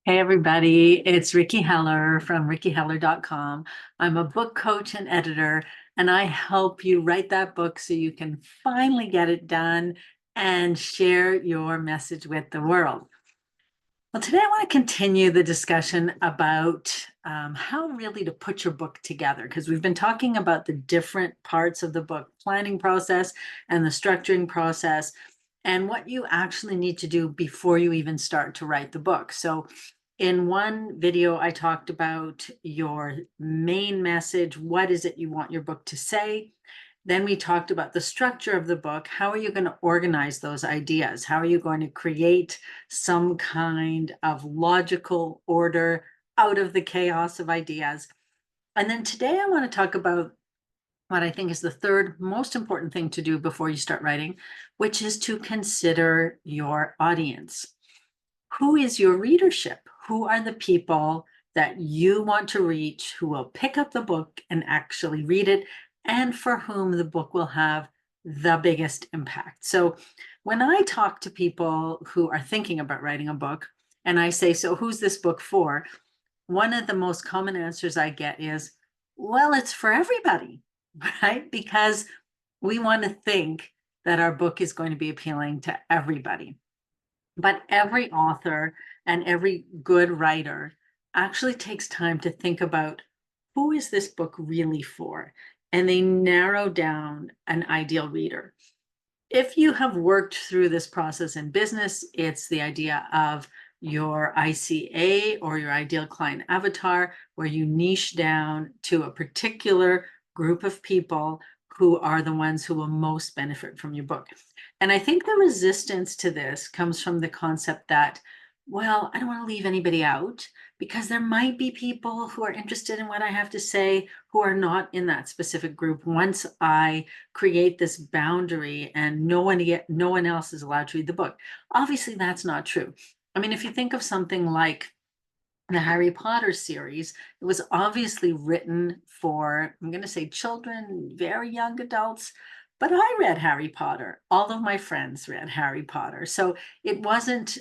Hey everybody, it's Ricky Heller from rickyheller.com. I'm a book coach and editor, and I help you write that book so you can finally get it done and share your message with the world. Well, today I want to continue the discussion about how really to put your book together, because we've been talking about the different parts of the book planning process and the structuring process and what you actually need to do before you even start to write the book. So in one video, I talked about your main message. What is it you want your book to say? Then we talked about the structure of the book. How are you going to organize those ideas? How are you going to create some kind of logical order out of the chaos of ideas? And then today I want to talk about what I think is the third most important thing to do before you start writing, which is to consider your audience. Who is your readership? Who are the people that you want to reach who will pick up the book and actually read it, and for whom the book will have the biggest impact? So when I talk to people who are thinking about writing a book and I say, so who's this book for? One of the most common answers I get is, well, it's for everybody, right? Because we want to think that our book is going to be appealing to everybody. But every author and every good writer actually takes time to think about, who is this book really for? And they narrow down an ideal reader. If you have worked through this process in business, it's the idea of your ICA or your ideal client avatar, where you niche down to a particular group of people who are the ones who will most benefit from your book. And I think the resistance to this comes from the concept that, well, I don't want to leave anybody out, because there might be people who are interested in what I have to say who are not in that specific group once I create this boundary and no one else is allowed to read the book. Obviously, that's not true. I mean, if you think of something like the Harry Potter series, it was obviously written for, I'm going to say, children, very young adults. But I read Harry Potter. All of my friends read Harry Potter. So it wasn't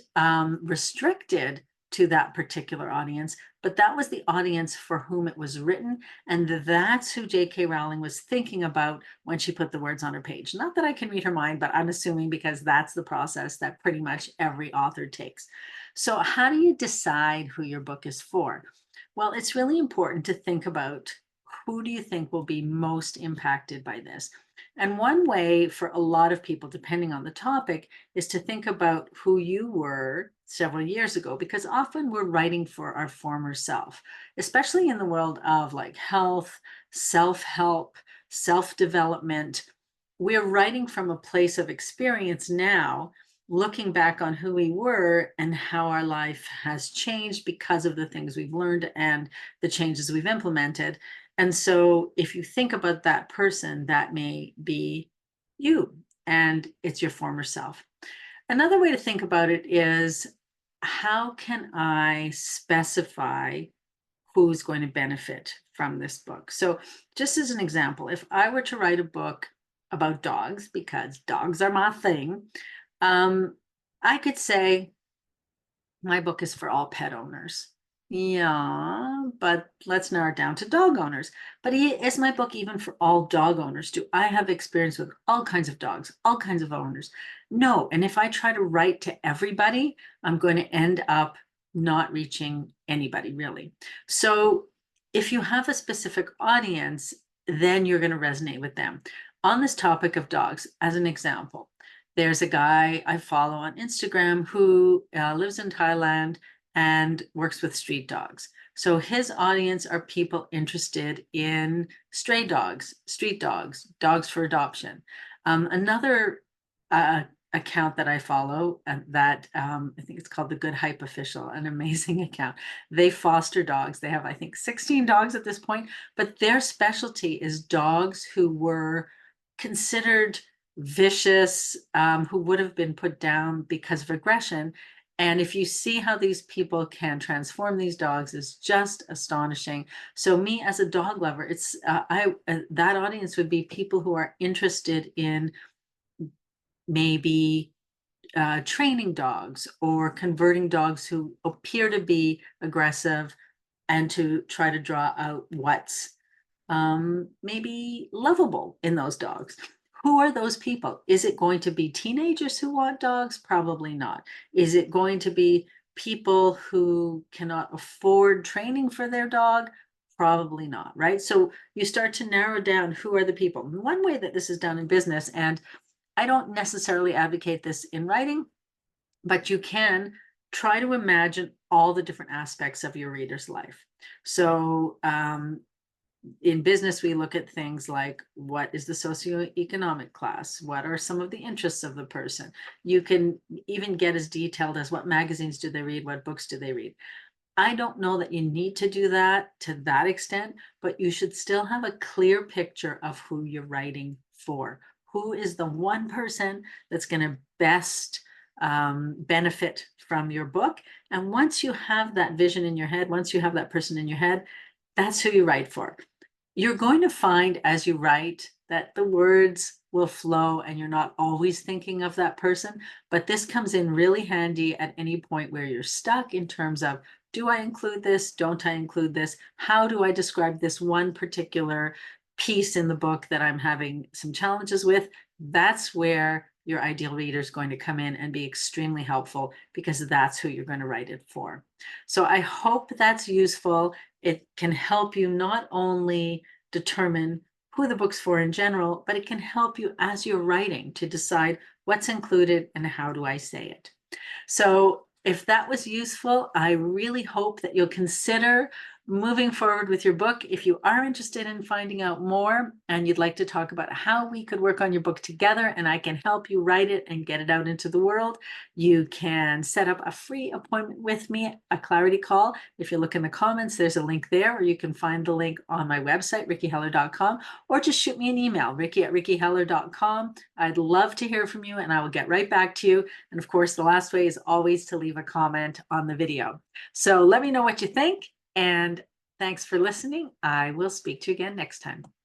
restricted to that particular audience, but that was the audience for whom it was written. And that's who J.K. Rowling was thinking about when she put the words on her page. Not that I can read her mind, but I'm assuming because that's the process that pretty much every author takes. So how do you decide who your book is for? Well, it's really important to think about, who do you think will be most impacted by this? And one way for a lot of people, depending on the topic, is to think about who you were several years ago, because often we're writing for our former self, especially in the world of like health, self-help, self-development. We're writing from a place of experience now, looking back on who we were and how our life has changed because of the things we've learned and the changes we've implemented. And so if you think about that person, that may be you, and it's your former self. Another way to think about it is, how can I specify who's going to benefit from this book? So just as an example, if I were to write a book about dogs, because dogs are my thing, um, I could say my book is for all pet owners. Yeah, but let's narrow it down to dog owners. But is my book even for all dog owners? Do I have experience with all kinds of dogs, all kinds of owners? No. And if I try to write to everybody, I'm going to end up not reaching anybody really. So if you have a specific audience, then you're going to resonate with them. On this topic of dogs, as an example, there's a guy I follow on Instagram who lives in Thailand and works with street dogs. So his audience are people interested in stray dogs, street dogs, dogs for adoption. Another account that I follow that I think it's called The Good Hype Official, an amazing account. They foster dogs. They have, I think, 16 dogs at this point, but their specialty is dogs who were considered vicious, who would have been put down because of aggression. And if you see how these people can transform these dogs, is just astonishing. So me as a dog lover, it's that audience would be people who are interested in maybe training dogs or converting dogs who appear to be aggressive and to try to draw out what's maybe lovable in those dogs. Who are those people? Is it going to be teenagers who want dogs? Probably not. Is it going to be people who cannot afford training for their dog? Probably not, right? So you start to narrow down who are the people. One way that this is done in business, and I don't necessarily advocate this in writing, but you can try to imagine all the different aspects of your reader's life. So in business, we look at things like what is the socioeconomic class? What are some of the interests of the person? You can even get as detailed as what magazines do they read? What books do they read? I don't know that you need to do that to that extent, but you should still have a clear picture of who you're writing for. Who is the one person that's going to best benefit from your book? And once you have that vision in your head, once you have that person in your head, that's who you write for. You're going to find as you write that the words will flow and you're not always thinking of that person. But this comes in really handy at any point where you're stuck in terms of, do I include this? Don't I include this? How do I describe this one particular piece in the book that I'm having some challenges with? That's where your ideal reader is going to come in and be extremely helpful, because that's who you're going to write it for. So I hope that's useful. It can help you not only determine who the book's for in general, but it can help you as you're writing to decide what's included and how do I say it. So if that was useful, I really hope that you'll consider moving forward with your book. If you are interested in finding out more and you'd like to talk about how we could work on your book together and I can help you write it and get it out into the world, you can set up a free appointment with me, a clarity call. If you look in the comments, there's a link there, or you can find the link on my website, rickyheller.com, or just shoot me an email, ricky@rickyheller.com. I'd love to hear from you and I will get right back to you. And of course, the last way is always to leave a comment on the video. So let me know what you think. And thanks for listening. I will speak to you again next time.